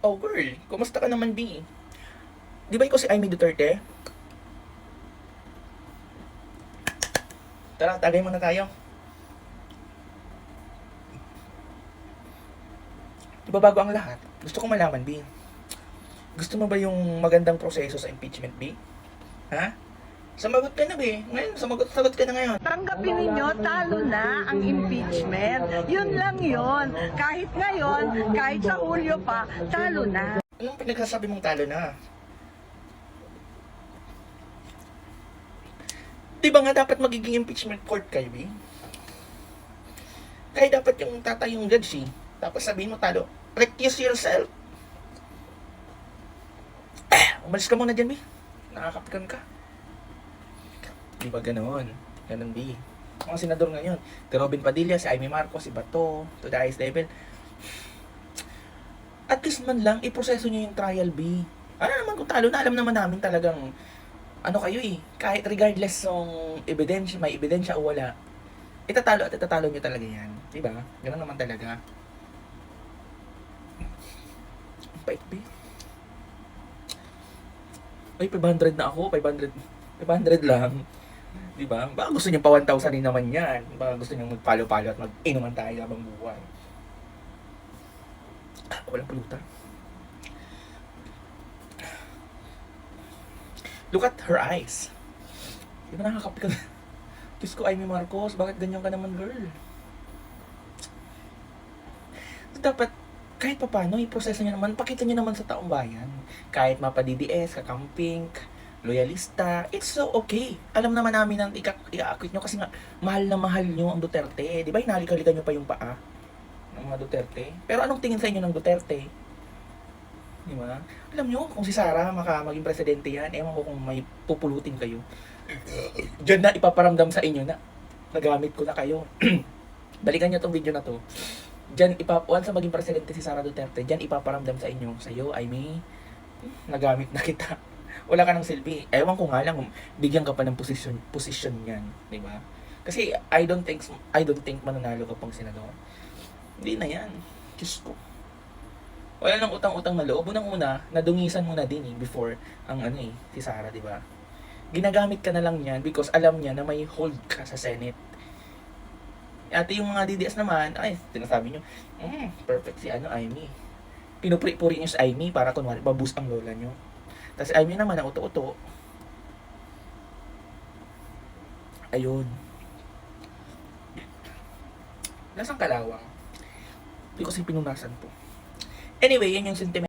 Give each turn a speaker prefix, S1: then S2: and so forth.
S1: Oh girl, kumusta ka naman, B? Di ba ikaw si Amy Duterte? Tara, tagay muna tayo. Di ba bago ang lahat? Gusto ko malaman, B. Gusto mo ba yung magandang proseso sa impeachment, B? Ha? Sumagot ka na, B. Ngayon, sagot ka na ngayon.
S2: Tanggapin ninyo, talo na ang impeachment. Yun lang yun. Kahit ngayon, kahit sa Hulyo pa, talo na.
S1: Anong pinagsasabi mong talo na? Di ba nga dapat magiging impeachment court kayo, B? Kaya dapat yung tatay yung judge, eh. Tapos sabihin mo talo. Recuse yourself. Umalis ka muna dyan, B. Nakakapkan ka. Di ba ganoon? Ganon, B. Mga senador ngayon. Si Robin Padilla, si Amy Marcos, si Bato, to the highest level. At least man lang, iproseso nyo yung trial, B. Ano naman kung talo na, alam naman namin talagang ano kayo eh. Kahit regardless ng ebidensya, may ebidensya o wala, itatalo at itatalo nyo talaga yan. Diba? Ganon naman talaga. Ang pait, B. Ay, 500 na ako. 500 lang. Diba? Baka gusto niyo pa 1,000 rin naman yan. Baka gusto niyo magpalo-palo at mag-inuman tayo habang buhay. Walang pulutan. Look at her eyes. Di ba nakakapi ka? Diyos ko, Amy Marcos, bakit ganyan ka naman, girl? Dapat, kahit pa paano, iproseso niyo naman, pakita niyo naman sa taong bayan. Kahit mapa-DDS, kakamping, loyalista, it's so okay. Alam naman namin ang i-acquit nyo kasi nga, mahal na mahal nyo ang Duterte. Di ba, hinalik-halikan nyo pa yung paa ng mga Duterte? Pero anong tingin sa inyo ng Duterte? Di ba? Alam nyo, kung si Sara maging presidente yan, ewan ko kung may pupulutin kayo. Diyan na ipaparamdam sa inyo na nagamit ko na kayo. Balikan nyo tong video na to. Diyan once maging presidente si Sara Duterte, diyan ipaparamdam sa inyo, sa'yo, Amy, nagamit na kita. Wala ka ng silbi. Ewan ko nga lang kung bigyan ka pa ng posisyon niyan, di ba? Kasi I don't think mananalo ka pang senador. Hindi na yan. Diyos ko. Wala nang utang-utang na loob. Unang-una, nadungisan mo na din before ang si Sara, di ba? Ginagamit ka na lang niyan because alam niya na may hold ka sa Senate. At yung mga DDS naman, ay, sinasabi nyo, perfect si Amy. Pinupuri-puri nyo si Amy para kunwari, baboost ang lola nyo. Tapos Amy naman, ang uto-uto. Ayun. Lasang kalawang. Hindi ko kasi pinunasan po. Anyway, yan yung sentiment.